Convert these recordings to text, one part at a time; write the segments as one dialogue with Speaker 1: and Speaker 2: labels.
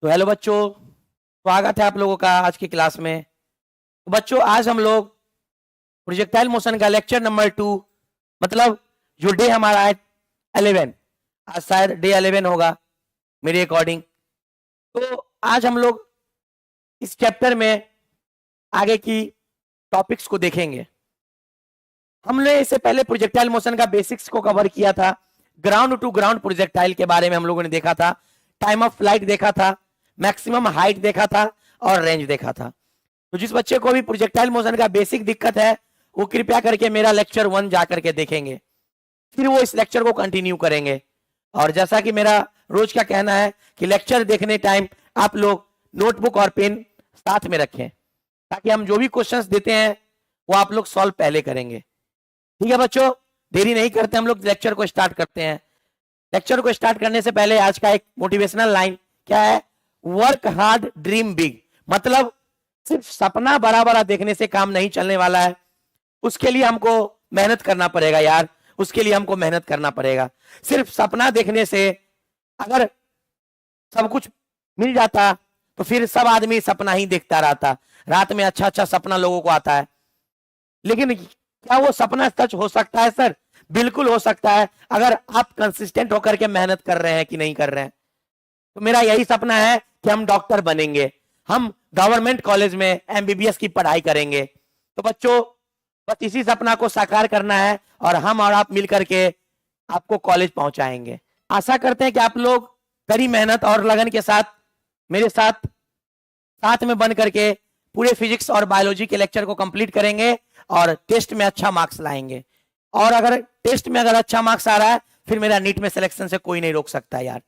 Speaker 1: तो हेलो बच्चों, स्वागत है आप लोगों का आज की क्लास में। तो बच्चों, आज हम लोग प्रोजेक्टाइल मोशन का लेक्चर नंबर 2, मतलब जो डे हमारा है 11, आज शायद डे 11 होगा मेरे अकॉर्डिंग। तो आज हम लोग इस चैप्टर में आगे की टॉपिक्स को देखेंगे। हमने इससे पहले प्रोजेक्टाइल मोशन का बेसिक्स को कवर किया था। ग्राउंड टू ग्राउंड प्रोजेक्टाइल के बारे में हम लोगों ने देखा था, टाइम ऑफ फ्लाइट देखा था, मैक्सिमम हाइट देखा था और रेंज देखा था। तो जिस बच्चे को भी प्रोजेक्टाइल मोशन का बेसिक दिक्कत है वो कृपया करके मेरा लेक्चर 1 जा करके देखेंगे, फिर वो इस लेक्चर को कंटिन्यू करेंगे। और जैसा कि मेरा रोज का कहना है कि लेक्चर देखने टाइम आप लोग नोटबुक और पेन साथ में रखें, ताकि हम जो भी क्वेश्चंस देते हैं वो आप लोग सॉल्व पहले करेंगे। ठीक है बच्चों, देरी नहीं करते, हम लोग लेक्चर को स्टार्ट करते हैं। लेक्चर को स्टार्ट करने से पहले आज का एक मोटिवेशनल लाइन क्या है? Work hard dream big. मतलब सिर्फ सपना बड़ा बड़ा देखने से काम नहीं चलने वाला है, उसके लिए हमको मेहनत करना पड़ेगा यार, उसके लिए हमको मेहनत करना पड़ेगा। सिर्फ सपना देखने से अगर सब कुछ मिल जाता तो फिर सब आदमी सपना ही देखता रहता। रात में अच्छा अच्छा सपना लोगों को आता है, लेकिन क्या वो सपना सच हो सकता है? सर बिल्कुल हो सकता है, अगर आप कंसिस्टेंट होकर के मेहनत कर रहे हैं कि नहीं कर रहे हैं। तो मेरा यही सपना है कि हम डॉक्टर बनेंगे, हम गवर्नमेंट कॉलेज में एमबीबीएस की पढ़ाई करेंगे। तो बच्चों, बस इसी सपना को साकार करना है और हम और आप मिलकर के आपको कॉलेज पहुंचाएंगे। आशा करते हैं कि आप लोग कड़ी मेहनत और लगन के साथ मेरे साथ साथ में बन करके पूरे फिजिक्स और बायोलॉजी के लेक्चर को कंप्लीट करेंगे और टेस्ट में अच्छा मार्क्स लाएंगे। और अगर टेस्ट में अगर अच्छा मार्क्स आ रहा है फिर मेरा नीट में सिलेक्शन से कोई नहीं रोक सकता यार।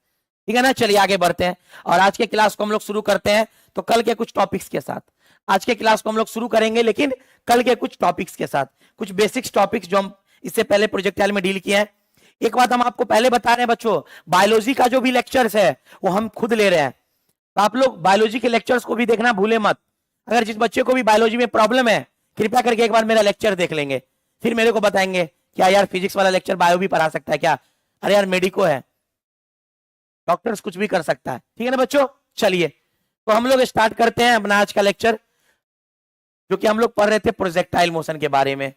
Speaker 1: ठीक है ना? चलिए आगे बढ़ते हैं और आज के क्लास को हम लोग शुरू करते हैं। तो कल के कुछ टॉपिक्स के साथ आज के क्लास को हम लोग शुरू करेंगे, लेकिन कल के कुछ टॉपिक्स के साथ, कुछ बेसिक्स टॉपिक्स जो हम इससे पहले प्रोजेक्टाइल में डील किए हैं। एक बात हम आपको पहले बता रहे हैं बच्चों, बायोलॉजी का जो भी लेक्चर्स है वो हम खुद ले रहे हैं, तो आप लोग बायोलॉजी के लेक्चर्स को भी देखना भूले मत। अगर जिस बच्चे को भी बायोलॉजी में प्रॉब्लम है कृपया करके एक बार मेरा लेक्चर देख लेंगे, फिर मेरे को बताएंगे क्या यार फिजिक्स वाला लेक्चर बायो भी पढ़ा सकता है क्या? अरे यार मेडिको है, डॉक्टर्स कुछ भी कर सकता है। ठीक है ना बच्चों? चलिए तो हम लोग स्टार्ट करते हैं अपना आज का लेक्चर, जो कि हम लोग पढ़ रहे थे प्रोजेक्टाइल मोशन के बारे में।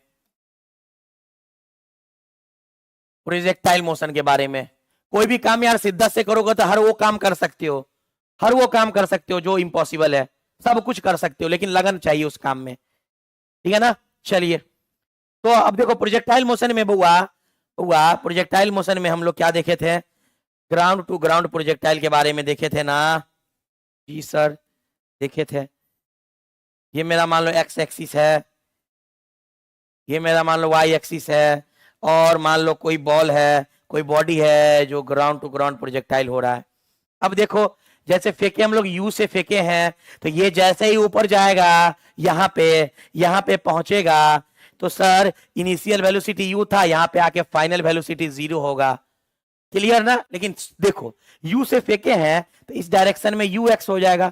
Speaker 1: प्रोजेक्टाइल मोशन के बारे में कोई भी काम यार शिद्दत से करोगे तो हर वो काम कर सकते हो, हर वो काम कर सकते हो जो इम्पॉसिबल है। सब कुछ कर सकते हो लेकिन लगन चाहिए उस काम में। ठीक है ना? चलिए तो अब देखो प्रोजेक्टाइल मोशन में बुआ हुआ प्रोजेक्टाइल मोशन में हम लोग क्या देखे थे? ग्राउंड टू ग्राउंड प्रोजेक्टाइल के बारे में देखे थे ना? जी सर देखे थे। ये मेरा मान लो एक्स एक्सिस है, ये मेरा मान लो वाई एक्सिस है, और मान लो कोई बॉल है, कोई बॉडी है जो ग्राउंड टू ग्राउंड प्रोजेक्टाइल हो रहा है। अब देखो जैसे फेंके हम लोग यू से फेंके हैं, तो ये जैसे ही ऊपर जाएगा यहाँ पे पहुंचेगा तो सर इनिशियल वेलोसिटी यू था, यहाँ पे आके फाइनल वेलोसिटी 0 होगा। क्लियर ना? लेकिन देखो यू से फेंके हैं तो इस डायरेक्शन में यू एक्स हो जाएगा,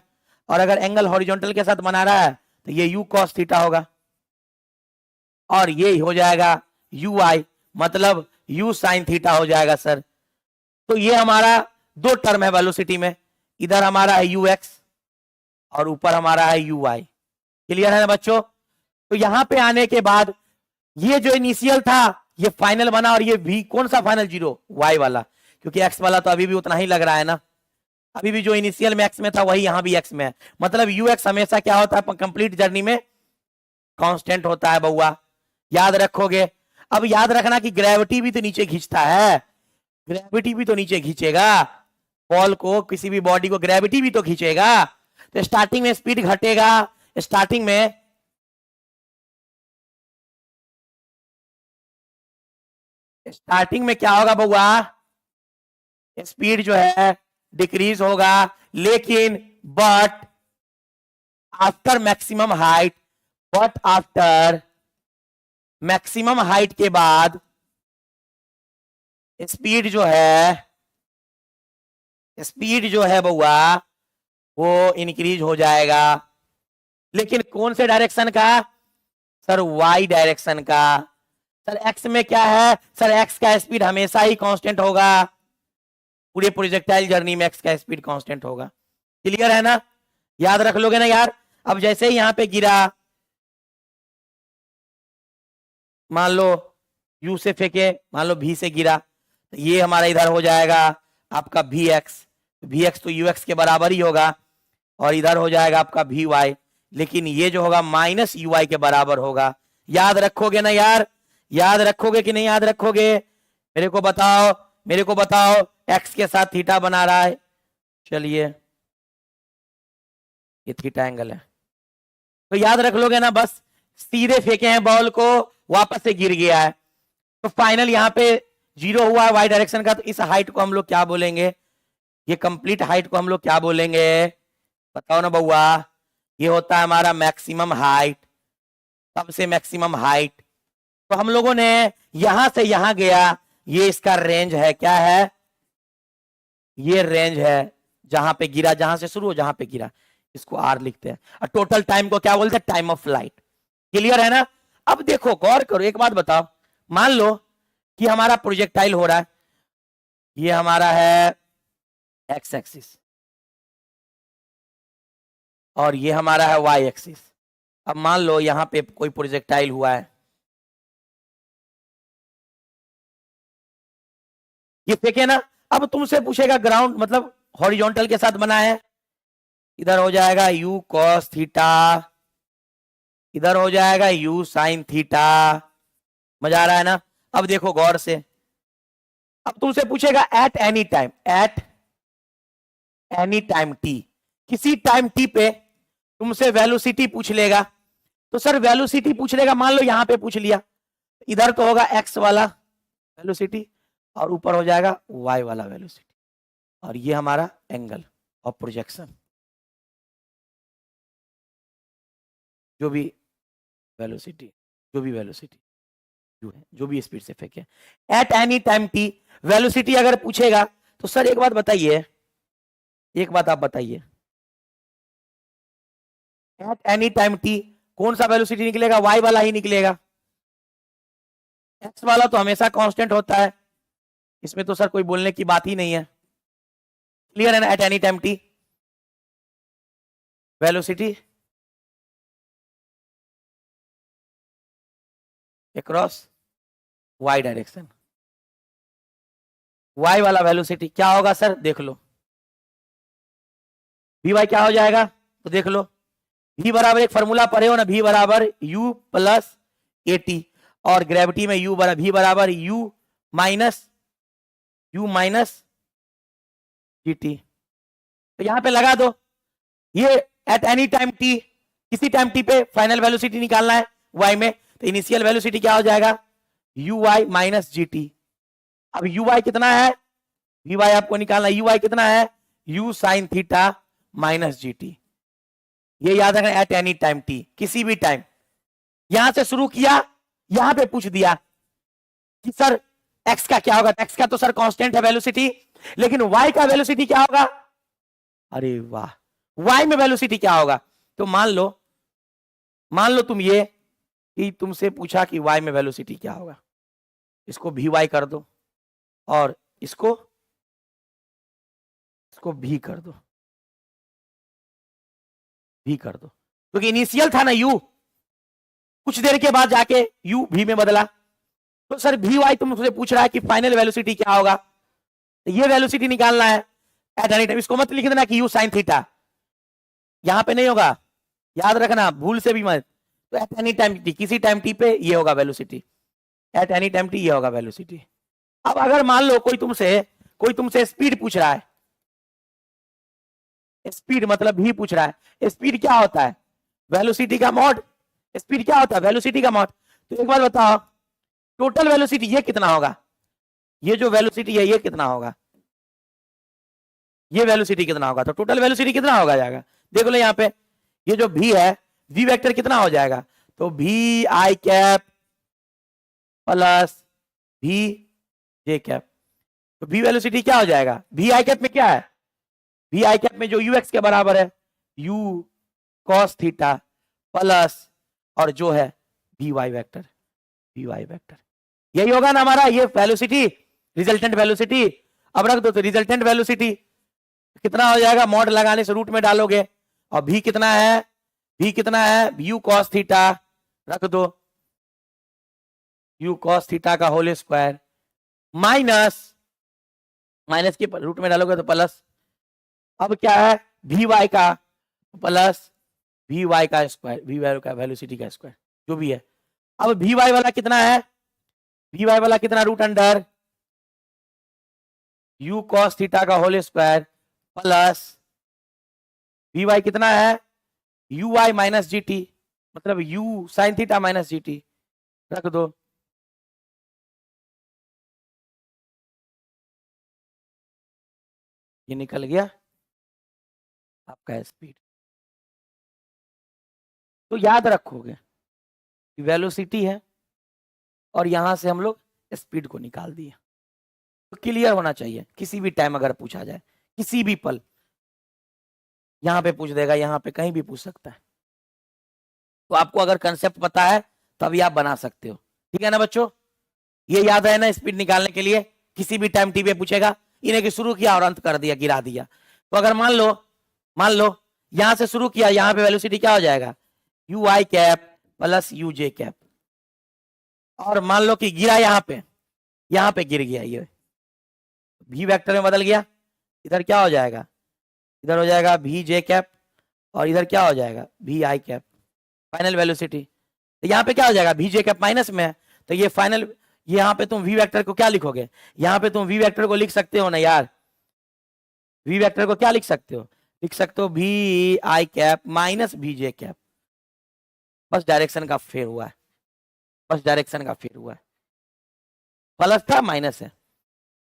Speaker 1: और अगर एंगल हॉरिजॉन्टल के साथ बना रहा है तो ये यू कॉस थीटा होगा, और ये हो जाएगा यू आई, मतलब यू साइन थीटा हो जाएगा सर। तो ये हमारा दो टर्म है वेलोसिटी में, इधर हमारा है यू एक्स और ऊपर हमारा है यू आई। क्लियर है ना बच्चों? तो यहां पे आने के बाद ये जो इनिशियल था ये फाइनल बना, और ये भी कौन सा फाइनल? 0, वाई वाला, क्योंकि एक्स वाला तो अभी भी उतना ही लग रहा है ना। अभी भी जो इनिशियल में एक्स में था वही यहां भी एक्स में है, मतलब यू एक्स हमेशा क्या होता है कंप्लीट जर्नी में? कांस्टेंट होता है बउआ, याद रखोगे। अब याद रखना कि ग्रेविटी भी तो नीचे खींचता है, ग्रेविटी भी तो नीचे खींचेगा बॉल को, किसी भी बॉडी को ग्रेविटी भी तो खींचेगा। तो स्टार्टिंग में स्पीड घटेगा, स्टार्टिंग में क्या होगा बउआ? स्पीड जो है डिक्रीज होगा, लेकिन but after maximum height, but after maximum height के बाद स्पीड जो है बउआ वो इंक्रीज हो जाएगा। लेकिन कौन से डायरेक्शन का? सर वाई डायरेक्शन का। सर एक्स में क्या है? सर एक्स का स्पीड हमेशा ही कांस्टेंट होगा, पूरे प्रोजेक्टाइल जर्नी में एक्स का स्पीड कांस्टेंट होगा। क्लियर है ना, याद रख लोगे ना यार। अब जैसे ही यहां पे गिरा, मान लो यू से फेंके, मान लो भी से गिरा, तो ये हमारा इधर हो जाएगा आपका वी एक्स, वी एक्स तो यू एक्स के बराबर ही होगा, और इधर हो जाएगा आपका वी वाई, लेकिन ये जो होगा माइनस यू आई के बराबर होगा। याद रखोगे ना यार, याद रखोगे कि नहीं याद रखोगे, मेरे को बताओ, मेरे को बताओ। एक्स के साथ थीटा बना रहा है, चलिए ये थीटा एंगल है, तो याद रख लोगे ना, बस सीधे फेंके हैं बॉल को, वापस से गिर गया है, तो फाइनल यहाँ पे 0 हुआ है वाई डायरेक्शन का, तो इस हाइट को हम लोग क्या बोलेंगे, ये कंप्लीट हाइट को हम लोग क्या बोलेंगे, बताओ ना बउआ। ये होता है हमारा मैक्सिमम हाइट, सबसे मैक्सिमम हाइट। तो हम लोगों ने यहां से यहां गया, ये इसका रेंज है, क्या है, ये रेंज है जहां पे गिरा, जहां से शुरू हो जहां पे गिरा, इसको आर लिखते हैं। और टोटल टाइम को क्या बोलते हैं, टाइम ऑफ फ्लाइट। क्लियर है ना। अब देखो गौर करो, एक बात बताओ, मान लो कि हमारा प्रोजेक्टाइल हो रहा है, ये हमारा है एक्स एक्सिस और ये हमारा है वाई एक्सिस। अब मान लो यहां पे कोई प्रोजेक्टाइल हुआ है, ये फेंके ना, अब तुमसे पूछेगा ग्राउंड मतलब हॉरिजॉन्टल के साथ बना है, इधर हो जाएगा u cos थीटा, इधर हो जाएगा u sin थीटा। मजा आ रहा है ना। अब देखो गौर से, अब तुमसे पूछेगा eight any time, eight any time t, किसी टाइम t पे तुमसे वेलोसिटी पूछ लेगा, तो सर वेलोसिटी पूछ लेगा, मान लो यहां पे पूछ लिया, इधर तो होगा x वाला वेलोसिटी और ऊपर हो जाएगा y वाला वेलोसिटी, और ये हमारा एंगल ऑफ प्रोजेक्शन, जो भी वेलोसिटी, जो भी वेलोसिटी जो भी स्पीड से फेंके, eight any time t velocity अगर पूछेगा, तो सर एक बात बताइए, एक बात आप बताइए, एट एनी टाइम टी कौन सा वेलोसिटी निकलेगा, वाई वाला ही निकलेगा, एक्स वाला तो हमेशा कांस्टेंट होता है, इसमें तो सर कोई बोलने की बात ही नहीं है। क्लियर है ना। At any time t velocity across y direction, y वाला वेलोसिटी क्या होगा सर, देख लो, वी वाई क्या हो जाएगा, तो देख लो, v बराबर एक फॉर्मूला पढ़े हो ना, v बराबर u प्लस ए टी, और ग्रेविटी में u बराबर v बराबर u माइनस जी टी, तो यहां पे लगा दो, ये एट एनी टाइम t, किसी टाइम t पे फाइनल वेलोसिटी निकालना है y में, तो इनिशियल वेलोसिटी क्या हो जाएगा, u y minus g t. अब यू वाई कितना है, वी वाई आपको निकालना है, यू वाई कितना है, you sine theta minus g T. ये याद रखना, एट एनी टाइम टी, किसी भी टाइम, यहां से शुरू किया, यहां पे पूछ दिया कि सर एक्स का क्या होगा, एक्स का तो सर कांस्टेंट है वेलोसिटी, लेकिन वाई का वेलोसिटी क्या होगा, अरे वाह, वाई में वेलोसिटी क्या होगा, तो मान लो तुम ये कि तुमसे पूछा कि वाई में वेलोसिटी क्या होगा, इसको भी वाई कर दो और इसको भी कर दो, भी कर दो, क्योंकि इनिशियल था ना यू, कुछ देर के बाद जाके यू भी में बदला, तो सर भी वाई तुमसे पूछ रहा है कि फाइनल वेलोसिटी क्या होगा, तो ये वेलोसिटी निकालना है एट एनी टाइम। इसको मत लिख देना कि यू साइन थीटा, यहां पे नहीं होगा, याद रखना भूल से भी मत, तो एट एनी टाइम टी, किसी टाइम टी पे ये होगा velocity, eight any time T ये होगा वेलोसिटी। अब अगर मान लो कोई तुमसे स्पीड पूछ रहा है, स्पीड मतलब भी पूछ रहा है, स्पीड क्या होता है, वेलोसिटी का मॉड, स्पीड क्या होता है, वेलोसिटी का मॉड। तो एक बात बताओ, टोटल वेलोसिटी ये कितना होगा, ये जो वेलोसिटी है ये कितना होगा, ये वेलोसिटी कितना होगा, तो टोटल वेलोसिटी कितना होगा जाएगा, देख लो यहाँ पे, ये जो भी है v वेक्टर कितना हो जाएगा, तो v आई कैप प्लस v जे कैप, तो v वेलोसिटी क्या हो जाएगा, v आई कैप में क्या है, v आई कैप में जो ux के बराबर है u cos थीटा प्लस और जो है vy वेक्टर, यही होगा ना हमारा ये वेलोसिटी, रिजल्टेंट वेलोसिटी। अब रख दो, तो रिजल्टेंट वेलोसिटी कितना हो जाएगा, मॉड लगाने से रूट में डालोगे, और भी कितना है, भी कितना है, यू कॉस थीटा रख दो, यू कॉस थीटा का होल स्क्वायर माइनस, माइनस के रूट में डालोगे तो प्लस, अब क्या है वी वाई का प्लस वी वाई का स्क्वायर, वी वाई का वेलोसिटी का स्क्वायर जो भी है। अब वी वाई वाला कितना है, वी वाई वाला कितना, root under u cos theta का whole square plus V Y कितना है, u y minus g t, मतलब u sine theta minus g t रख दो, ये निकल गया आपका स्पीड। तो याद रखोगे वेलोसिटी है और यहां से हम लोग स्पीड को निकाल दिया। तो क्लियर होना चाहिए, किसी भी टाइम अगर पूछा जाए, किसी भी पल, यहां पे पूछ देगा, यहां पे कहीं भी पूछ सकता है। तो आपको अगर कंसेप्ट पता है तभी आप बना सकते हो, ठीक है ना बच्चों। ये याद है ना, स्पीड निकालने के लिए किसी भी टाइम टी पे पूछेगा, इन्हें शुरू किया और अंत कर दिया, गिरा दिया। तो अगर मान लो यहां से शुरू किया, यहां पे वेलोसिटी क्या हो जाएगा, you I cap plus you J cap, और मान लो कि गिरा यहां पे गिर गया, ये भी वेक्टर में बदल गया, इधर क्या हो जाएगा, इधर हो जाएगा भी जे कैप, और इधर क्या हो जाएगा भी आई कैप, फाइनल वेलोसिटी। तो यहाँ पे क्या हो जाएगा, भी जे कैप माइनस में है, तो ये फाइनल, यहाँ पे तुम वी वेक्टर को क्या लिखोगे, यहाँ पे तुम वी वेक्टर को लिख सकते हो ना यार, वी वेक्टर को क्या लिख सकते हो, लिख सकते हो भी आई कैप माइनस भी जे कैप, बस डायरेक्शन का फेर हुआ है, बस डायरेक्शन का फेर हुआ है, प्लस था माइनस है।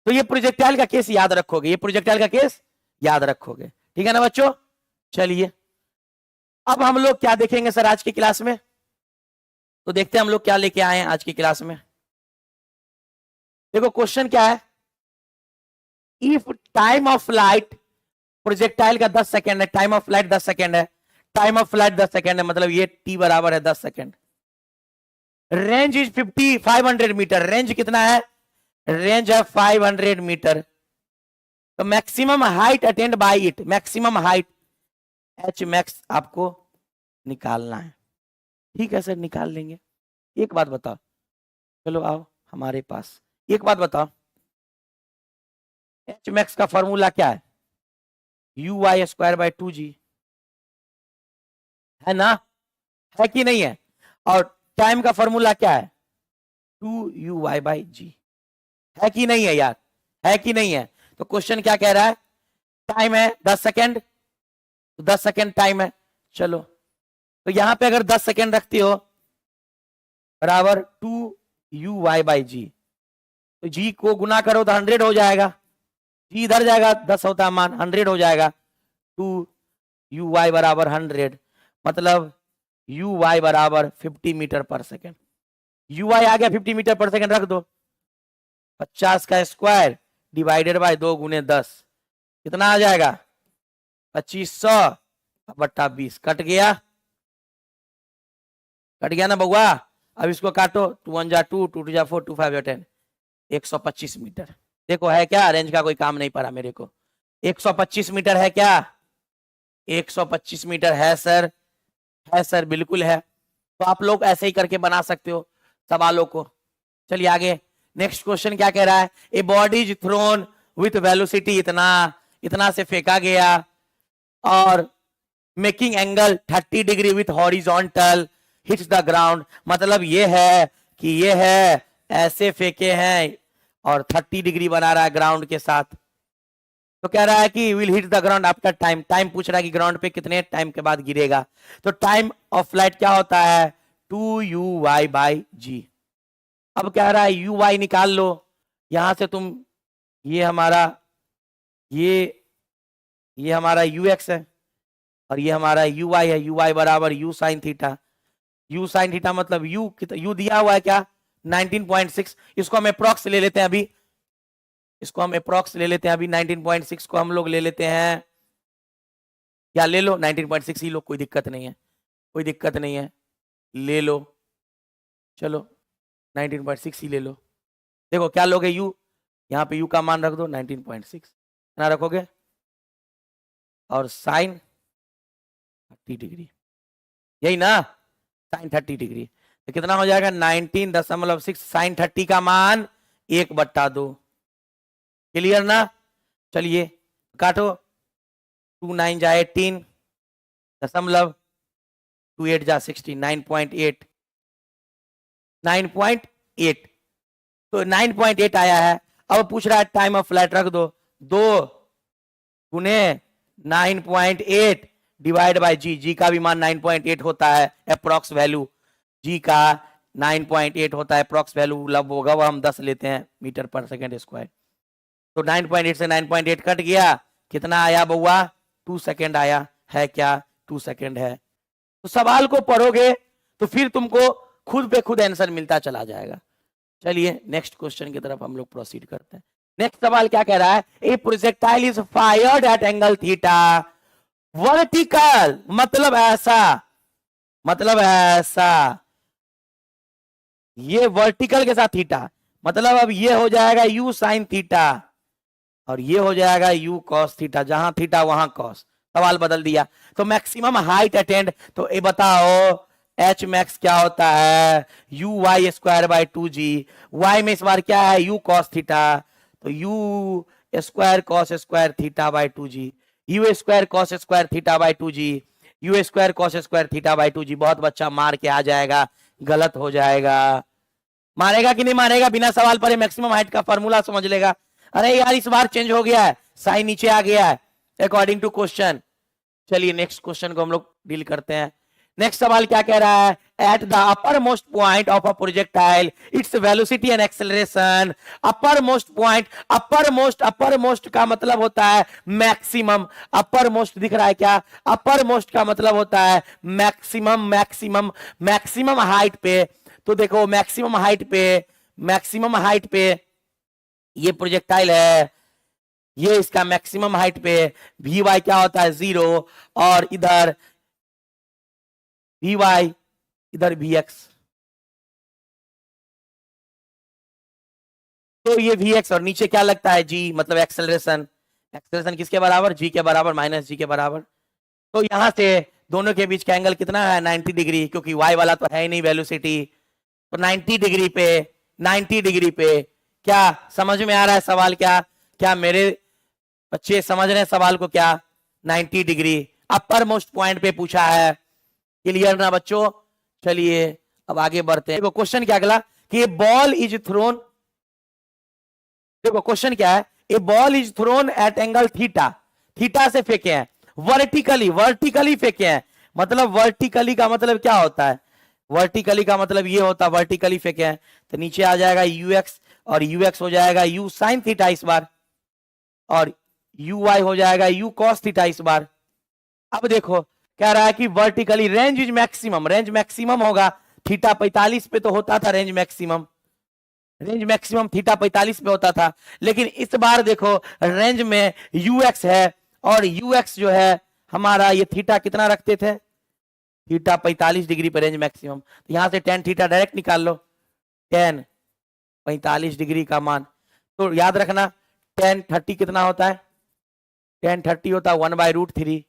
Speaker 1: तो ये प्रोजेक्टाइल का केस याद रखोगे, ये प्रोजेक्टाइल का केस याद रखोगे, ठीक है ना बच्चों। चलिए अब हम लोग क्या देखेंगे सर आज की क्लास में, तो देखते हैं हम लोग क्या लेके आए हैं आज की क्लास में। देखो क्वेश्चन क्या है, if time of flight, projectile का 10 सेकेंड है, टाइम ऑफ फ्लाइट 10 सेकेंड है, टाइम ऑफ फ्लाइट 10 सेकेंड है, मतलब ये टी बराबर है 10 second, range is 500 meter, range कितना है, रेंज है 500 मीटर, तो maximum height attained by it, maximum height h max आपको निकालना है, ठीक है सर निकाल लेंगे। एक बात बताओ, चलो आओ हमारे पास, एक बात बताओ, एच मैक्स का फॉर्मूला क्या है, u y square by 2g, है ना, है कि नहीं है, और टाइम का फॉर्मूला क्या है 2u y जी, है कि नहीं है यार, है कि नहीं है। तो क्वेश्चन क्या कह रहा है, टाइम है 10 सेकेंड, तो 10 सेकेंड टाइम है, चलो तो यहां पे अगर 10 सेकेंड रखते हो बराबर 2u y तो जी को गुना करो तो 100 हो जाएगा, जी इधर जाएगा 10 होता है मान, 100 हो जाएगा, 2u बराबर 100, मतलब u बराबर 50 मीटर पर सेकेंड, u आ गया 50 मीटर पर सेकेंड, रख दो 50 का स्क्वायर डिवाइडेड बाय 2 गुने 10, कितना आ जाएगा 2500 बट्टा 20, कट गया ना बउआ। अब इसको काटो, 2 1 जा 2, 2 2 जा 4, 2 5 जा 10, 125 मीटर। देखो है क्या, रेंज का कोई काम नहीं पड़ा मेरे को, 125 मीटर है क्या, 125 मीटर है सर, है सर बिल्कुल है। तो आप लोग ऐसे ही करके बना सकते हो सवालों को। चलिए आगे नेक्स्ट क्वेश्चन क्या कह रहा है, a body is thrown with velocity इतना, इतना से फेंका गया और making angle 30 degree with horizontal hits the ground, मतलब ये है कि ये है ऐसे फेंके हैं और 30 डिग्री बना रहा है ग्राउंड के साथ। तो कह रहा है कि will hit the ground after time, time पूछ रहा है कि ग्राउंड पे कितने टाइम के बाद गिरेगा। तो टाइम ऑफ फ्लाइट क्या होता है 2u/g। अब कह रहा है u/y निकाल लो, यहां से तुम ये हमारा ये हमारा ux है और ये हमारा uy है, uy बराबर u sine theta, u sine theta मतलब u दिया हुआ है क्या 19.6, इसको हम अप्रॉक्स ले लेते हैं अभी, इसको हम अप्रॉक्स ले लेते हैं अभी, 19.6 को हम लोग ले लेते हैं, क्या ले लो 19.6 ही लो, कोई दिक्कत नहीं है, कोई दिक्कत नहीं है, ले लो, चलो 19.6 ही ले लो। देखो क्या लोगे u, यहाँ पे u का मान रख दो 19.6, ना रखोगे और साइन 30 डिग्री, यही ना, साइन 30 डिग्री। तो कितना हो जाएगा 19.6 साइन 30 का मान 1/2। क्लियर ना? चलिए काटो, 2 9 जा 18 दशमलव 2 8 जा 60, 9.8 9.8। तो 9.8 आया है। अब पूछ रहा है टाइम ऑफ फ्लाइट, रख दो 2 गुने 9.8 डिवाइड बाय जी। जी का भी मान 9.8 होता है अप्रोक्स वैल्यू, जी का 9.8 होता है अप्रोक्स वैल्यू, लब होगा वो हम 10 लेते हैं मीटर पर सेकेंड स्क्वायर। तो 9.8 से 9.8 कट गया, कितना आया बउआ? 2 सेकेंड आया है। क्या 2 सेकेंड है? तो सवाल को पढ़ोगे तो फिर तुमको खुद पे खुद आंसर मिलता चला जाएगा। चलिए नेक्स्ट क्वेश्चन की तरफ हम लोग प्रोसीड करते हैं। नेक्स्ट सवाल क्या कह रहा है? ए projectile is fired eight angle theta vertical, मतलब ऐसा, मतलब ऐसा, ये वर्टिकल के साथ थीटा, मतलब अब ये हो जाएगा यू साइन थीटा और ये हो जाएगा यू कॉस थीटा, जहां थीटा वहां कॉस। सवाल बदल दिया। तो मैक्सिमम हाइट अटेंड, तो ये बताओ एच मैक्स क्या होता है? U y square by 2g। Y में इस बार क्या है? यू कॉस थीटा, तो u square cos square theta by 2g, u square cos square theta by 2g, u square cos square theta by 2g। बहुत बच्चा मार के आ जाएगा, गलत हो जाएगा। मारेगा कि नहीं मारेगा? बिना सवाल पर मैक्सिमम हाइट का फॉर्मूला समझ लेगा। अरे यार इस बार चेंज हो गया है, साइन नीचे आ गया है अकॉर्डिंग टू क्वेश्चन। चलिए नेक्स्ट क्वेश्चन को हम लोग डील करते हैं। नेक्स्ट सवाल क्या कह रहा है? At the upper most point of a projectile its velocity and acceleration. Upper most point, upper most का मतलब होता है मैक्सिमम। अपर मोस्ट दिख रहा है क्या? अपर मोस्ट का मतलब होता है मैक्सिमम, मैक्सिमम, मैक्सिमम हाइट पे। तो देखो मैक्सिमम हाइट पे, मैक्सिमम हाइट पे ये प्रोजेक्टाइल है, ये इसका मैक्सिमम हाइट पे वी वाई क्या होता है? 0, और इधर वी वाई, इधर वी एक्स। तो ये वी एक्स और नीचे क्या लगता है? जी, मतलब एक्सेलरेशन। एक्सेलरेशन किसके बराबर? जी के बराबर, माइनस जी के बराबर। तो यहां से दोनों के बीच का एंगल कितना है? 90 डिग्री, क्योंकि वाई वाला तो है ही नहीं वेलोसिटी। तो 90 डिग्री पे, 90 डिग्री पे क्या समझ में आ रहा है सवाल? क्या क्या मेरे बच्चे समझ रहे हैं सवाल को? क्या 90 डिग्री अपर मोस्ट पॉइंट पे पूछा है। क्लियर ना बच्चों? चलिए अब आगे बढ़ते हैं। देखो क्वेश्चन क्या अगला, कि बॉल इज थ्रोन। देखो क्वेश्चन क्या है? A ball is thrown at angle theta, theta से फेंके हैं वर्टिकली, वर्टिकली फेंके हैं। मतलब वर्टिकली का मतलब क्या होता है? वर्टिकली का मतलब ये होता है वर्टिकली फेंके हैं, तो नीचे आ जाएगा यूएक्स और यूएक्स हो जाएगा यू साइन थीटा इस बार, और यू वाई हो जाएगा यू कॉस थीटा इस बार। अब देखो कह रहा है कि vertically range is maximum, range maximum होगा। थीटा 45 पे तो होता था range maximum, range maximum theta 45 पे होता था। लेकिन इस बार देखो रेंज में यूएक्स है, और यूएक्स जो है हमारा ये थीटा कितना रखते थे? थीटा 45 डिग्री पे रेंज मैक्सिमम। तो यहां से टेन थीटा डायरेक्ट निकाल लो, टेन 45 डिग्री का मान। तो याद रखना टेन 30 कितना होता है? टेन 30 होता है 1/√3।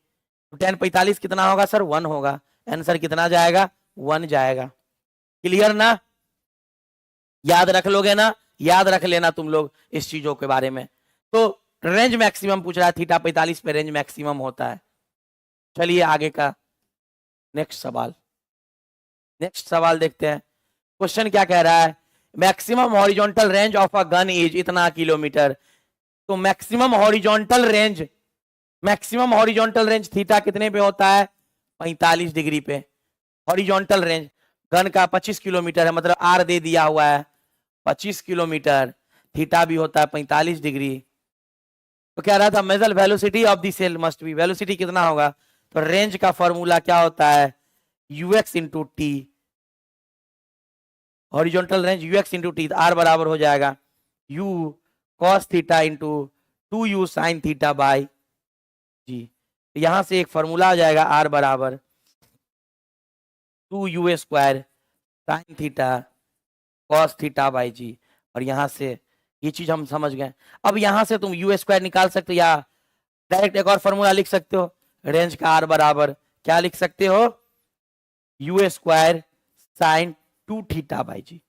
Speaker 1: तो टेन 45 कितना होगा सर? 1 होगा। आंसर कितना जाएगा? 1 जाएगा। क्लियर ना? याद रख लोगे ना? याद रख लेना तुम लोग इस चीजों के बारे में। तो रेंज मैक्सिमम पूछ रहा है, थीटा 45 पे रेंज मैक्सिमम होता है। चलिए आगे का नेक्स्ट सवाल, नेक्स्ट सवाल देखते हैं। क्वेश्चन क्या कह रहा है? Maximum horizontal range of a gun is इतना किलोमीटर। तो maximum horizontal range, maximum horizontal range theta कितने पे होता है? 45 डिग्री पे। हॉरिजॉन्टल रेंज गन का 25 किलोमीटर है, मतलब आर दे दिया हुआ है 25 किलोमीटर। थीटा भी होता है 45 डिग्री। तो कह रहा था major velocity of the shell must be, velocity कितना होगा? तो रेंज का फॉर्मूला क्या होता है? UX into T, horizontal range UX into T, R बराबर हो जाएगा u cos theta into 2u sine theta by g. यहां से एक फॉर्मूला आ जाएगा आर बराबर 2u square sine theta cos theta by g. और यहां से ये चीज हम समझ गए। अब यहां से तुम यू स्क्वायर निकाल सकते, या डायरेक्ट एक और फॉर्मूला लिख सकते हो, रेंज का आर बराबर क्या लिख सकते हो, u square sine 2 theta by g.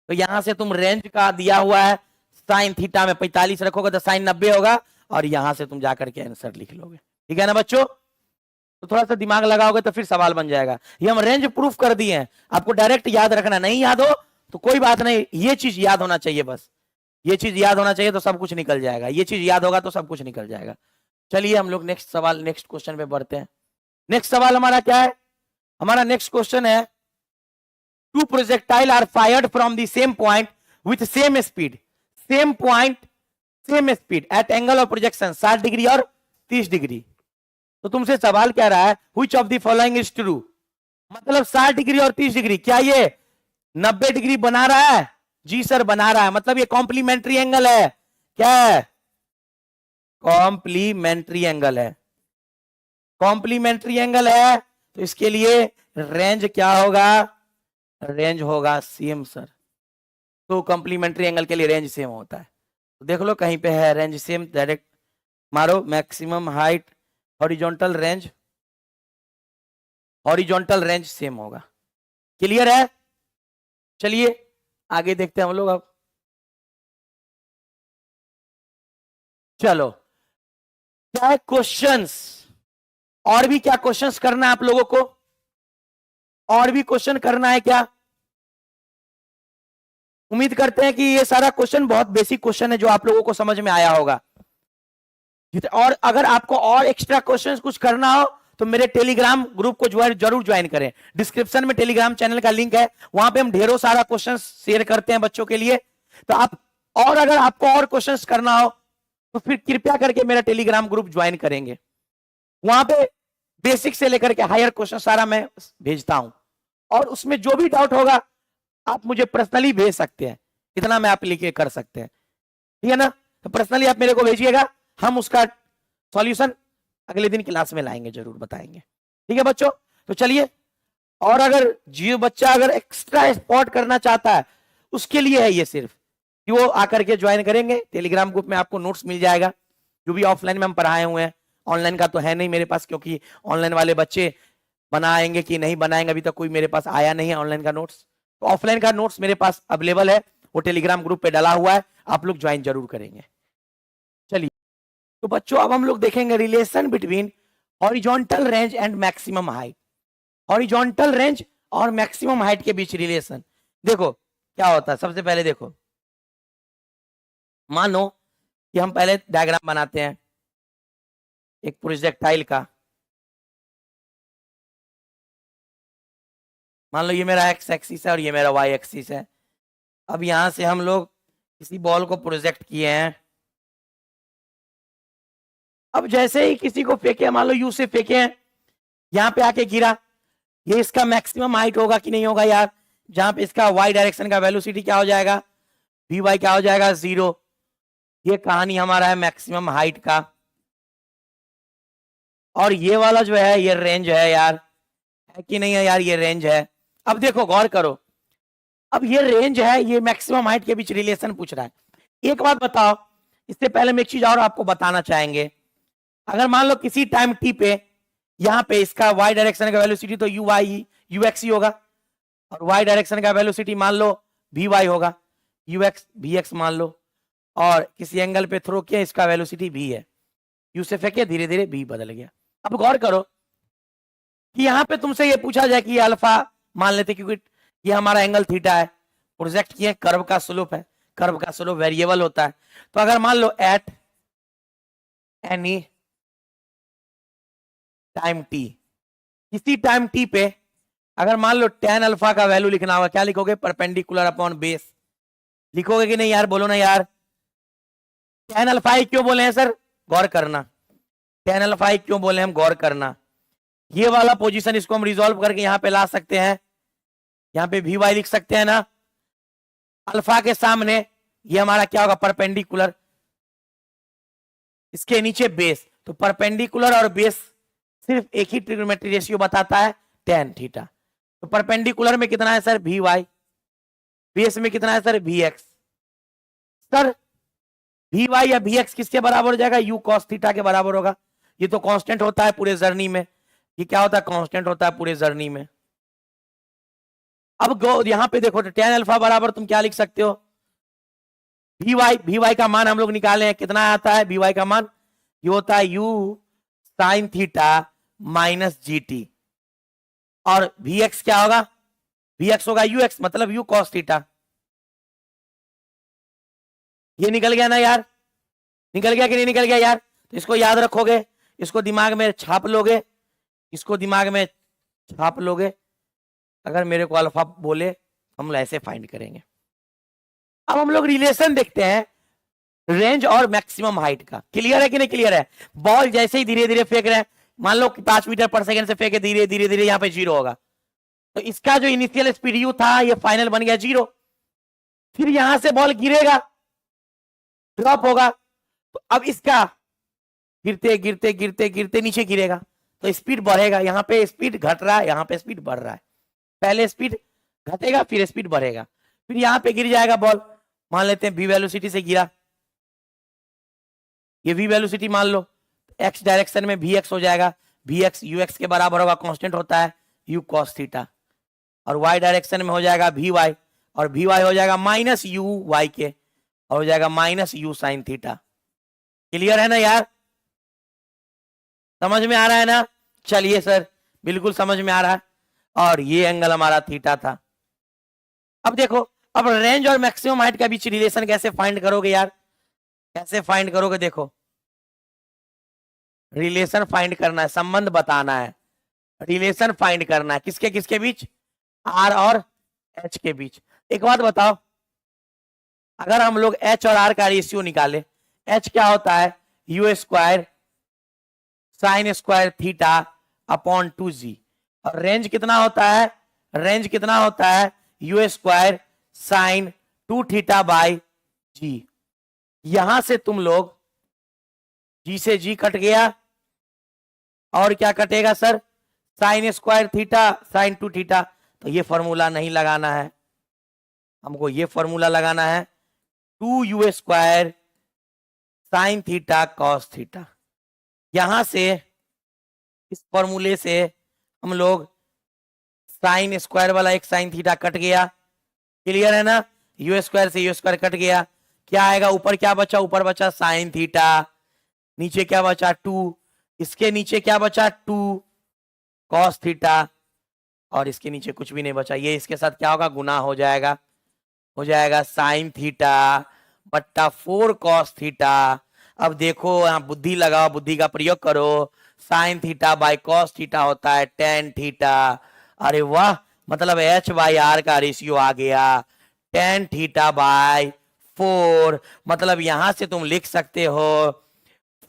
Speaker 1: तो यहां से तुम रेंज का दिया हुआ है साइन थीटा में 45 रखोगे तो साइन 90 होगा, और यहां से तुम जाकर के आंसर लिख लोगे। ठीक है ना बच्चों, तो थोड़ा सा दिमाग लगाओगे तो फिर सवाल बन जाएगा। ये हम रेंज प्रूफ कर दिए हैं, आपको डायरेक्ट याद रखना, नहीं याद हो तो कोई बात नहीं, ये चीज याद होना चाहिए, बस ये चीज याद होना चाहिए तो सब कुछ निकल जाएगा, ये चीज याद होगा तो सब कुछ निकल जाएगा। चलिए हम लोग नेक्स्ट सवाल, नेक्स्ट क्वेश्चन पे बढ़ते हैं। नेक्स्ट सवाल हमारा क्या है, हमारा नेक्स्ट क्वेश्चन है, two projectile are fired from the same point with same speed, same point same speed at angle of projection 60 degree और 30 डिग्री। तो तुमसे सवाल क्या रहा है, which of the following is true, मतलब 60 डिग्री और 30 डिग्री, क्या ये 90 डिग्री बना रहा है? जी सर बना रहा है, मतलब ये कॉम्प्लीमेंट्री एंगल है। क्या है? कॉम्प्लीमेंट्री एंगल है, कॉम्प्लीमेंट्री एंगल है, तो इसके लिए रेंज क्या होगा, रेंज होगा सेम सर। तो कॉम्प्लीमेंट्री एंगल के लिए रेंज सेम होता है, तो देख लो कहीं पे है रेंज सेम, डायरेक्ट मारो, maximum height horizontal range, horizontal range same होगा। क्लियर है? चलिए आगे देखते हैं हम लोग अब। चलो क्या है क्वेश्चंस, और भी क्या क्वेश्चंस करना है आप लोगों को, और भी क्वेश्चन करना है क्या? उम्मीद करते हैं कि ये सारा क्वेश्चन बहुत बेसिक क्वेश्चन है जो आप लोगों को समझ में आया होगा। और अगर आपको और एक्स्ट्रा क्वेश्चंस कुछ करना हो तो मेरे टेलीग्राम ग्रुप को जरूर ज्वाइन करें, डिस्क्रिप्शन में टेलीग्राम चैनल का लिंक है, वहां पे हम ढेरों सारा क्वेश्चंस शेयर करते हैं बच्चों के लिए। तो आप, और अगर आपको और क्वेश्चंस करना हो तो फिर कृपया करके मेरा टेलीग्राम ग्रुप ज्वाइन करेंगे, वहां पे बेसिक से लेकर के हायर क्वेश्चन सारा मैं भेजता हूं, और उसमें जो भी डाउट होगा आप मुझे पर्सनली भेज सकते हैं, इतना मैं आप लिखे कर सकते हैं, ठीक है ना? तो पर्सनली आप मेरे को भेजिएगा, हम उसका सॉल्यूशन अगले दिन क्लास में लाएंगे, जरूर बताएंगे। ठीक है बच्चों, तो चलिए, और अगर जियो बच्चा अगर एक्स्ट्रा स्पॉट करना चाहता है उसके लिए है ये सिर्फ कि वो आकर के ज्वाइन करेंगे टेलीग्राम ग्रुप में, आपको नोट्स मिल जाएगा जो भी ऑफलाइन में हम पढ़ाए हुए हैं। ऑनलाइन का तो है नहीं मेरे पास, क्योंकि ऑनलाइन वाले बच्चे बनाएंगे कि नहीं बनाएंगे अभी तक कोई मेरे पास आया नहीं है ऑनलाइन का नोट्स। तो ऑफलाइन का नोट्स मेरे पास अवेलेबल है, वो टेलीग्राम ग्रुप पे डाला हुआ है, आप लोग ज्वाइन जरूर करेंगे। चलिए, तो बच्चों अब हम लोग देखेंगे relation between horizontal range and maximum height, horizontal range और मैक्सिमम हाइट के बीच रिलेशन। देखो क्या होता है, सबसे पहले देखो, मानो कि हम पहले डायग्राम बनाते हैं एक प्रोजेक्टाइल का, मान लो ये मेरा एक्स एक्सिस है और ये मेरा वाई एक्सिस है। अब यहां से हम लोग किसी बॉल को प्रोजेक्ट किए हैं, अब जैसे ही किसी को फेंके, मान लो यू से फेंके हैं, यहां पे आके गिरा, ये इसका मैक्सिमम हाइट होगा कि नहीं होगा यार? जहां पे इसका वाई डायरेक्शन का वेलोसिटी क्या हो जाएगा, वी वाई क्या हो जाएगा, 0। ये कहानी हमारा है मैक्सिमम हाइट का, और ये वाला जो है ये रेंज है यार, है कि नहीं है यार? ये रेंज है। अब देखो गौर करो, अब ये रेंज है, ये मैक्सिमम हाइट के बीच रिलेशन पूछ रहा है। एक बात बताओ, इससे पहले हम एक चीज और आपको बताना चाहेंगे, अगर मान लो किसी टाइम टी पे यहाँ पे इसका वाई डायरेक्शन का वेलोसिटी तो यू वाई यू एक्स ही होगा, और वाई डायरेक्शन का वेलोसिटी मान लो वी वाई होगा, यू एक्स वी एक्स मान लो, और किसी एंगल पे थ्रो किया, इसका वेलोसिटी वी है, यू से फेंके धीरे धीरे वी बदल गया। अब गौर करो कि यहाँ पे तुमसे ये पूछा जाए कि ये अल्फा मान लेते, क्योंकि ये हमारा एंगल थीटा है, प्रोजेक्ट किए, कर्व का स्लोप है, कर्व का स्लोप वेरिएबल होता है। तो अगर मान लो एट एनी टाइम टी, किसी टाइम टी पे अगर मान लो tan अल्फा का वैल्यू लिखना होगा, क्या लिखोगे? परपेंडिकुलर अपॉन बेस लिखोगे कि नहीं यार? बोलो ना यार, tan अल्फा क्यों बोले हैं सर? गौर करना, tan अल्फा क्यों बोले हम, गौर करना। ये वाला पोजीशन इसको हम रिजॉल्व करके यहां पे ला सकते हैं, यहां पे वी वाई लिख सकते हैं ना, अल्फा के सामने ये हमारा क्या होगा? परपेंडिकुलर, इसके नीचे बेस, तो परपेंडिकुलर और बेस सिर्फ एक ही ट्रिग्नोमेट्री रेशियो बताता है, tan थीटा। तो परपेंडिकुलर में कितना है सर? वी वाई, बेस में कितना है sir? V x. Sir v y या वी एक्स किसके बराबर हो जाएगा, यू कॉस थीटा के बराबर होगा। ये तो कांस्टेंट होता है पूरे जर्नी में, ये क्या होता है, कांस्टेंट होता है पूरे जर्नी में। अब गो यहां पे देखो, tan अल्फा बराबर तुम क्या लिख सकते हो, वी वाई का मान हम लोग निकाले हैं, कितना आता है वी वाई का मान, ये होता है you sine theta minus g T, और वी एक्स क्या होगा, वी एक्स होगा यू एक्स मतलब यू कॉस थीटा। ये निकल गया ना यार, निकल गया कि नहीं निकल गया यार, तो इसको याद रखोगे, इसको दिमाग में छाप लोगे, इसको दिमाग में छाप लोगे, अगर मेरे को अल्फा बोले हम ऐसे फाइंड करेंगे। अब हम लोग रिलेशन देखते हैं रेंज और मैक्सिमम हाइट का, क्लियर है कि नहीं क्लियर है। बॉल जैसे ही धीरे धीरे फेंक रहे हैं, मान लो 5 मीटर पर सेकंड से फेंके, धीरे धीरे धीरे यहाँ पे 0 होगा, तो इसका जो इनिशियल स्पीड यू था ये फाइनल बन गया 0। फिर यहां से बॉल गिरेगा, ड्रॉप होगा, तो अब इसका गिरते गिरते गिरते गिरते नीचे गिरेगा, तो स्पीड बढ़ेगा, यहाँ पे स्पीड घट रहा है, यहाँ पे स्पीड बढ़ रहा है, पहले स्पीड घटेगा फिर स्पीड बढ़ेगा, फिर यहाँ पे गिर जाएगा बॉल, मान लेते हैं वी वेलोसिटी से गिरा, ये वी वेलोसिटी मान लो, एक्स डायरेक्शन में वी एक्स हो जाएगा, वी एक्स यू एक्स के बराबर होगा, कांस्टेंट होता है यू कॉस थीटा, और वाई डायरेक्शन में हो जाएगा वी वाई, और वी वाई हो जाएगा माइनस यू वाई के, और हो जाएगा minus you sine theta. Clear है ना यार, समझ में आ रहा है ना, चलिए सर बिल्कुल समझ में आ रहा है, और ये एंगल हमारा थीटा था। अब देखो, अब रेंज और मैक्सिमम हाइट का बीच रिलेशन कैसे फाइंड करोगे यार, कैसे फाइंड करोगे, देखो रिलेशन फाइंड करना है, संबंध बताना है, रिलेशन फाइंड करना है, किसके किसके बीच, आर और एच के बीच। एक बात बताओ, अगर हम लोग एच और आर का रेशियो निकाले, एच क्या होता है u square sine square theta upon 2g, और रेंज कितना होता है, रेंज कितना होता है u square sine 2 theta by g. यहां से तुम लोग जी से जी कट गया, और क्या कटेगा sir, sine square theta sine 2 theta, तो ये फॉर्मूला नहीं लगाना है, हमको ये फॉर्मूला लगाना है 2u square sine theta cos theta. यहां से इस फॉर्मूले से हम लोग साइन स्क्वायर वाला एक साइन थीटा कट गया, क्लियर है ना, यू स्क्वायर से यू स्क्वायर कट गया, क्या आएगा ऊपर, क्या बचा, ऊपर बचा साइन थीटा, नीचे क्या बचा 2, इसके नीचे क्या बचा 2 कॉस थीटा, और इसके नीचे कुछ भी नहीं बचा, ये इसके साथ क्या होगा गुना हो जाएगा, हो जाएगा साइन थीटा बट्टा 4 कॉस थीटा। अब देखो यहाँ बुद्धि लगाओ, बुद्धि का प्रयोग करो, sign theta by cos theta होता है टेन थीटा, अरे वाह, मतलब एच बाई आर का रेशियो आ गया टेन थीटा बाई 4, मतलब यहां से तुम लिख सकते हो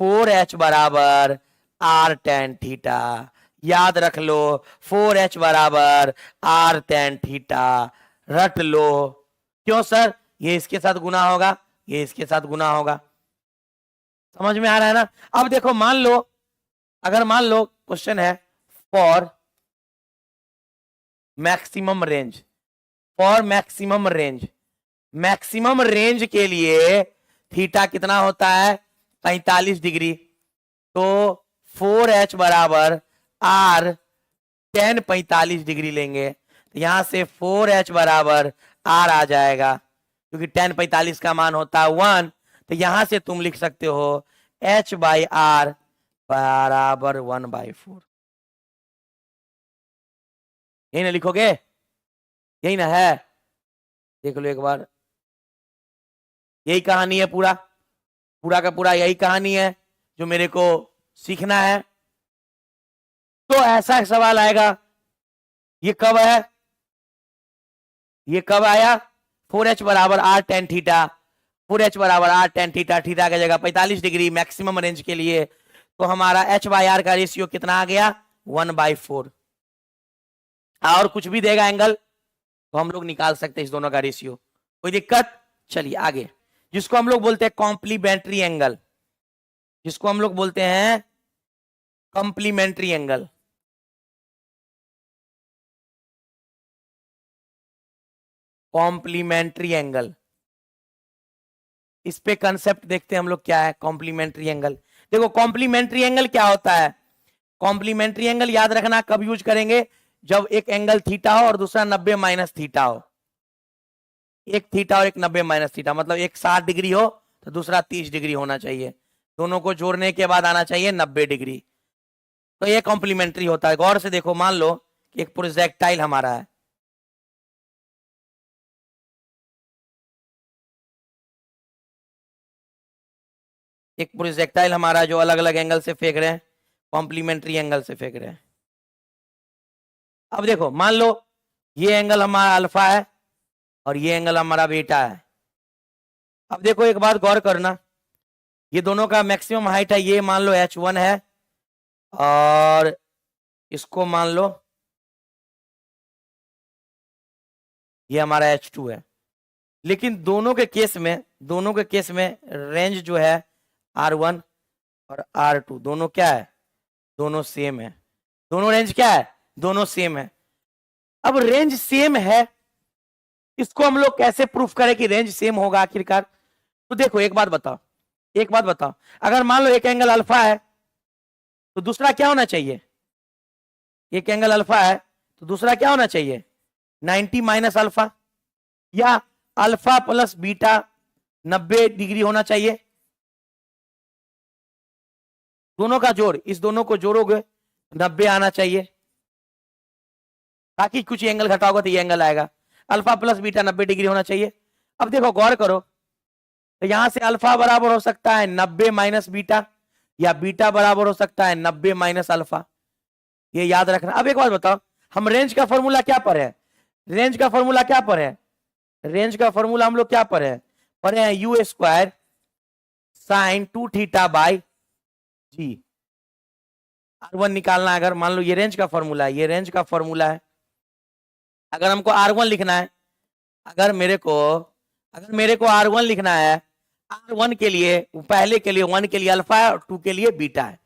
Speaker 1: 4h बराबर आर टेन थीटा, याद रख लो 4h बराबर आर टेन थीटा, रट लो। क्यों सर, ये इसके साथ गुना होगा, ये इसके साथ गुना होगा, समझ में आ रहा है ना। अब देखो मान लो, अगर मान लो क्वेश्चन है for maximum range, for maximum range, maximum range के लिए थीटा कितना होता है 45 डिग्री, तो 4h बराबर आर टेन 45 डिग्री लेंगे, तो यहां से 4h बराबर आर आ जाएगा, क्योंकि टेन 45 का मान होता है 1, तो यहां से तुम लिख सकते हो h बाई आर बराबर 1/4, यही ना लिखोगे, यही ना है, देख लो एक बार, यही कहानी है, पूरा पूरा का पूरा यही कहानी है जो मेरे को सीखना है। तो ऐसा एक सवाल आएगा, ये कब है, ये कब आया 4h बराबर आर टेन थीटा, 4h बराबर आर टेन थीटा, थीटा की जगह 45 डिग्री मैक्सिमम रेंज के लिए, तो हमारा h बाई आर का रेशियो कितना आ गया 1/4, और कुछ भी देगा एंगल तो हम लोग निकाल सकते हैं इस दोनों का रेशियो, कोई दिक्कत। चलिए आगे, जिसको हम लोग बोलते हैं कॉम्प्लीमेंट्री एंगल, जिसको हम लोग बोलते हैं कॉम्प्लीमेंट्री एंगल, कॉम्प्लीमेंट्री एंगल, इस पे कंसेप्ट देखते हैं हम लोग क्या है कॉम्प्लीमेंट्री एंगल। देखो कॉम्प्लीमेंट्री एंगल क्या होता है, कॉम्प्लीमेंट्री एंगल याद रखना कब यूज करेंगे, जब एक एंगल थीटा हो और दूसरा 90 माइनस थीटा हो। एक थीटा और एक 90 माइनस थीटा, मतलब एक 60 डिग्री हो तो दूसरा 30 डिग्री होना चाहिए, दोनों को जोड़ने के बाद आना चाहिए 90 डिग्री। तो ये कॉम्प्लीमेंट्री होता है। गौर से देखो, मान लो कि एक प्रोजेक्टाइल हमारा है, एक प्रोजेक्टाइल हमारा जो अलग अलग एंगल से फेंक रहे हैं, कॉम्प्लीमेंट्री एंगल से फेंक रहे हैं। अब देखो मान लो ये एंगल हमारा अल्फा है और ये एंगल हमारा बीटा है। अब देखो एक बात गौर करना, ये दोनों का मैक्सिमम हाइट है, ये मान लो h1 है और इसको मान लो ये हमारा h2 है। लेकिन दोनों के केस में रेंज जो है r1 और r2 दोनों क्या है, दोनों सेम है। दोनों रेंज क्या है, दोनों सेम है। अब रेंज सेम है, इसको हम लोग कैसे प्रूफ करें कि रेंज सेम होगा आखिरकार। तो देखो एक बात बताओ, अगर मान लो एक एंगल अल्फा है तो दूसरा क्या होना चाहिए, एक एंगल अल्फा है तो दूसरा क्या होना चाहिए 90 माइनस अल्फा, या अल्फा प्लस बीटा 90 डिग्री होना चाहिए। दोनों का जोड़, इस दोनों को जोड़ोगे 90 आना चाहिए, ताकि कुछ एंगल घटाओगे तो ये एंगल आएगा। अल्फा प्लस बीटा 90 डिग्री होना चाहिए। अब देखो गौर करो, तो यहां से अल्फा बराबर हो सकता है 90 माइनस बीटा, या बीटा बराबर हो सकता है 90 माइनस अल्फा, ये याद रखना। अब एक बात बताओ, हम रेंज का फॉर्मूला क्या पर है, रेंज का फॉर्मूला क्या पर है, रेंज का फॉर्मूला हम लोग क्या पढ़े हैं u square sine 2 theta by g. R1 निकालना, अगर मान लो ये रेंज का फॉर्मूला है, ये रेंज का फॉर्मूला है। अगर हमको R1 लिखना है, अगर मेरे को R1 लिखना है, R1 के लिए पहले के लिए 1 के लिए अल्फा है और 2 के लिए बीटा है।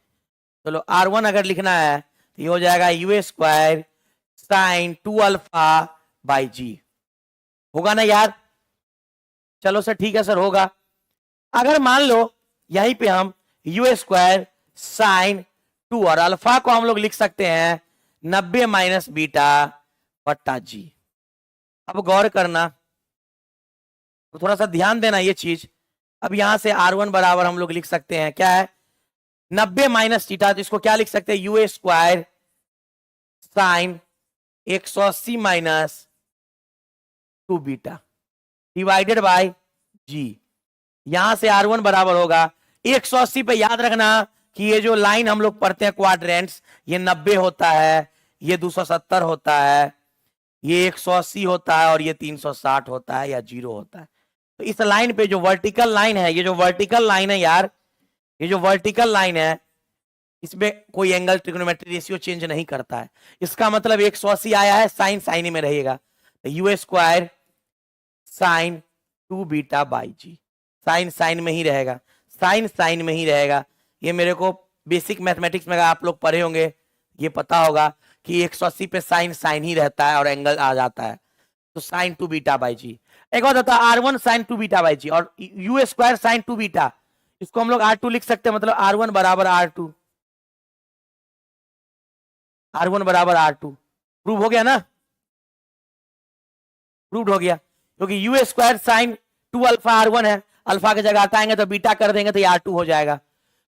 Speaker 1: चलो R1 अगर लिखना है तो ये हो जाएगा u square sine 2 alpha by g. होगा ना यार, चलो सर ठीक है सर होगा। अगर मान लो यहीं पे हम यू स्क्वायर साइन 2 और अल्फा को हम लोग लिख सकते हैं 90 माइनस बीटा बट्टा जी। अब गौर करना, तो थोड़ा सा ध्यान देना ये चीज। अब यहां से R1 बराबर हम लोग लिख सकते हैं क्या है 90 माइनस थीटा, तो इसको क्या लिख सकते हैं u square sine 180 minus 2 beta divided by g. यहां से R1 बराबर होगा 180 पे, याद रखना कि ये जो लाइन हम लोग पढ़ते हैं क्वाड्रेंट्स, ये 90 होता है, ये 270 होता है, ये 180 होता है और ये 360 होता है या 0 होता है। तो इस लाइन पे जो वर्टिकल लाइन है, ये जो वर्टिकल लाइन है यार, ये जो वर्टिकल लाइन है, इसमें कोई एंगल ट्रिग्नोमेट्री रेशियो चेंज नहीं करता है। इसका मतलब 180 आया है, साइन साइन में रहेगा, तो u square sine 2 beta by g, sine sine में ही रहेगा, साइन साइन में ही रहेगा। ये मेरे को बेसिक मैथमेटिक्स में आप लोग पढ़े होंगे, ये पता होगा कि 180 पे साइन साइन ही रहता है और एंगल आ जाता है, तो साइन 2 बीटा बाई जी। एक बात होता है R1 sign 2 beta by g और यू स्क्वायर साइन 2 बीटा, इसको हम लोग R2 लिख सकते हैं, मतलब R1 बराबर R2, R1 बराबर R2। प्रूव हो गया ना, प्रूव हो गया, क्योंकि you square sine 2 alpha R1 है, अल्फा की जगह हटाएंगे तो बीटा कर देंगे तो ये R2 हो जाएगा।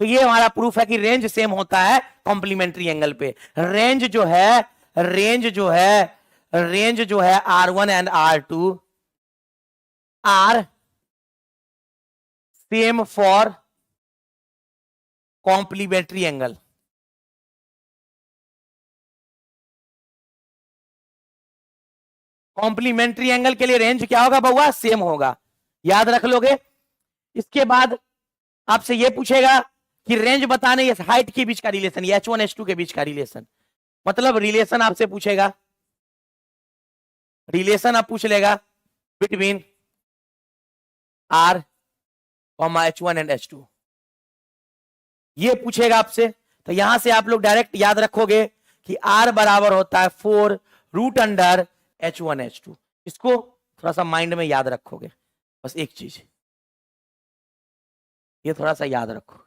Speaker 1: तो ये हमारा प्रूफ है कि रेंज सेम होता है कॉम्प्लीमेंट्री एंगल पे। रेंज जो है R1 and R2 are same for complementary angle. Complementary angle के लिए रेंज क्या होगा बउआ, सेम होगा, याद रख लोगे। इसके बाद आपसे यह पूछेगा कि रेंज बताने ये हाइट के बीच का रिलेशन, ये H1 H2 के बीच का रिलेशन, मतलब रिलेशन आपसे पूछेगा, रिलेशन आप पूछ लेगा between R, H1 and H2, ये पूछेगा आपसे। तो यहां से आप लोग डायरेक्ट याद रखोगे कि R बराबर होता है 4 रूट अंडर H1 H2। इसको थोड़ा सा माइंड में याद रखोगे, बस एक चीज। ये थोड़ा सा याद रखो,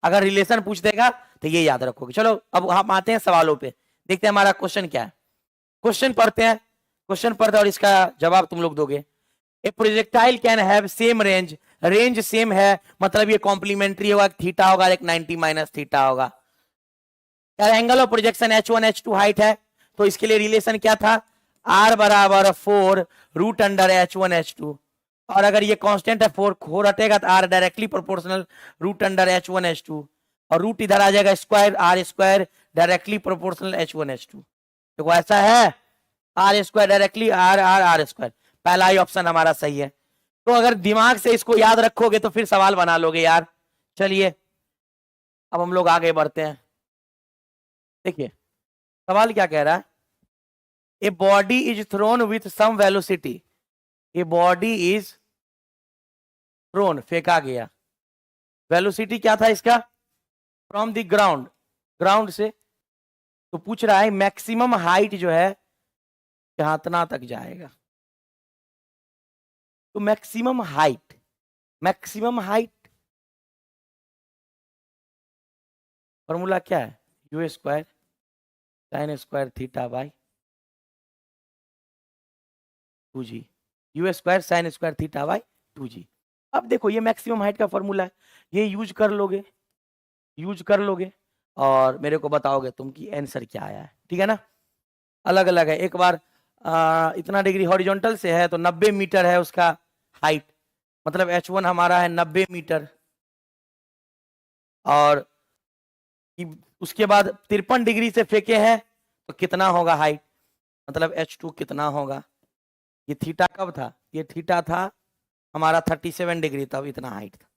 Speaker 1: अगर रिलेशन पूछ देगा तो ये याद रखोगे। चलो अब हम आते हैं सवालों पे, देखते हैं हमारा क्वेश्चन क्या है। क्वेश्चन पढ़ते हैं, क्वेश्चन पढ़ते हैं और इसका जवाब तुम लोग दोगे। ए projectile can have same range, range same है मतलब ये कॉम्प्लीमेंट्री होगा, थीटा होगा, एक 90 माइनस थीटा होगा। Angle of projection h1 h2 height है, तो इसके लिए रिलेशन क्या था, r बराबर 4 रूट अंडर h1 h2, और अगर ये कांस्टेंट है 4 हटेगा तो r directly proportional root under h1 h2, और रूट इधर आ जाएगा square r square directly proportional h1 h2। देखो ऐसा है, r square directly r square, पहला ही ऑप्शन हमारा सही है। तो अगर दिमाग से इसको याद रखोगे तो फिर सवाल बना लोगे यार। चलिए अब हम लोग आगे बढ़ते हैं। देखिए सवाल क्या कह रहा है, a body is thrown with some velocity, a body is thrown फेंका गया, वेलोसिटी क्या था इसका, फ्रॉम द ग्राउंड, ग्राउंड से, तो पूछ रहा है मैक्सिमम हाइट जो है कितना तक जाएगा। तो maximum height, maximum height formula क्या है, u square sine square theta by 2g, u square sine square theta by 2g। अब देखो ये मैक्सिमम हाइट का फॉर्मूला है, ये यूज कर लोगे, यूज कर लोगे और मेरे को बताओगे तुम कि आंसर क्या आया है, ठीक है ना। अलग अलग है, एक बार इतना डिग्री हॉरिजॉन्टल से है तो 90 मीटर है उसका हाइट, मतलब h1 हमारा है 90 मीटर, और उसके बाद 53 डिग्री से फेंके हैं तो कितना होगा हाइट, मतलब h2 कितना होगा। ये थीटा कब था, ये थीटा था हमारा 37 डिग्री, तब इतना हाइट था।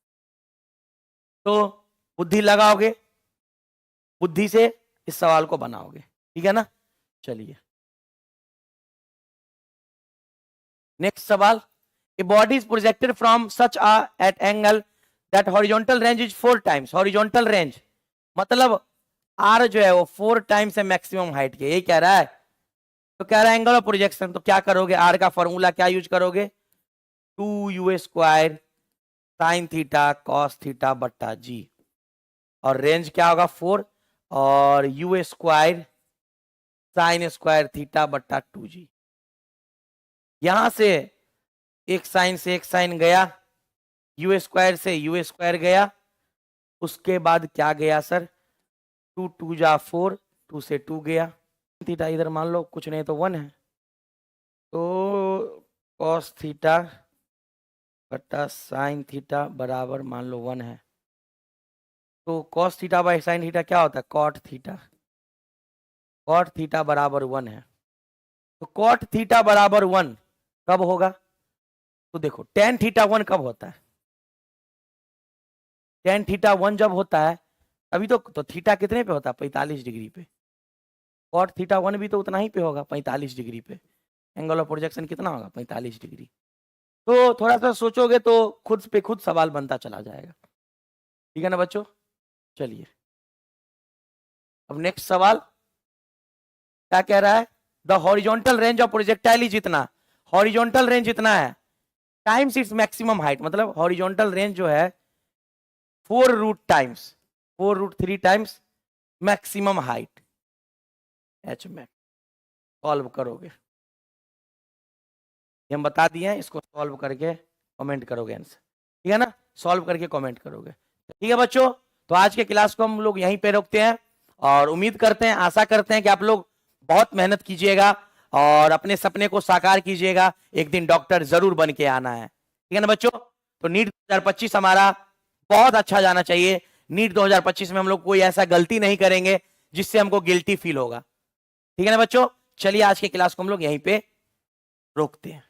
Speaker 1: तो बुद्धि लगाओगे, बुद्धि से इस सवाल को बनाओगे, ठीक है ना। चलिए नेक्स्ट सवाल, a body is projected from such at angle that horizontal range is 4 times, horizontal range मतलब आर जो है वो 4 टाइम्स है मैक्सिमम हाइट के, यही कह रहा है। तो कह रहा है एंगल ऑफ प्रोजेक्शन, तो क्या करोगे, आर का फॉर्मूला क्या यूज करोगे, 2u square sine theta cos theta बट्टा जी, और रेंज क्या होगा 4, और you square sine square theta बट्टा 2g। यहां से एक साइन से एक साइन गया, यू स्क्वायर से यू स्क्वायर गया, उसके बाद क्या गया सर, 2 2 जा 4, 2 से 2 गया, थीटा इधर मान लो कुछ नहीं तो 1 है, तो कॉस थीटा बट्टा साइन थीटा बराबर मान लो 1 है। तो cos theta by sine theta क्या होता है, कॉट थीटा, कॉट थीटा बराबर 1 है। तो कॉट थीटा बराबर 1 कब होगा, तो देखो टेन थीटा 1 कब होता है, टेन थीटा 1 जब होता है अभी तो थीटा कितने पे होता है, 45 डिग्री पे, कॉट थीटा 1 भी तो उतना ही पे होगा 45 डिग्री पे, एंगल ऑफ प्रोजेक्शन कितना होगा 45 डिग्री। तो थोड़ा सा सोचोगे तो खुद पे खुद सवाल बनता चला जाएगा, ठीक है ना बच्चों। चलिए अब नेक्स्ट सवाल क्या कह रहा है, the horizontal range of projectile is इतना, हॉरिजॉन्टल रेंज इतना है टाइम्स इट्स मैक्सिमम हाइट, मतलब हॉरिजॉन्टल रेंज जो है 4 root times, 4 root 3 times maximum height h max. Solve करोगे, ये हम बता दिए हैं, इसको सॉल्व करके कमेंट करोगे आंसर, ठीक है ना, सॉल्व करके कमेंट करोगे, ठीक है बच्चों। तो आज के क्लास को हम लोग यहीं पे रोकते हैं, और उम्मीद करते हैं, आशा करते हैं कि आप लोग बहुत मेहनत कीजिएगा और अपने सपने को साकार कीजिएगा, एक दिन डॉक्टर जरूर बन के आना है, ठीक है ना बच्चों। तो नीट 2025 हमारा बहुत अच्छा जाना चाहिए, नीट 2025 में हम लोग कोई ऐसा गलती नहीं करेंगे जिससे हमको गिल्टी फील होगा, ठीक है ना बच्चों। चलिए आज के क्लास को हम लोग यहीं पे रोकते हैं।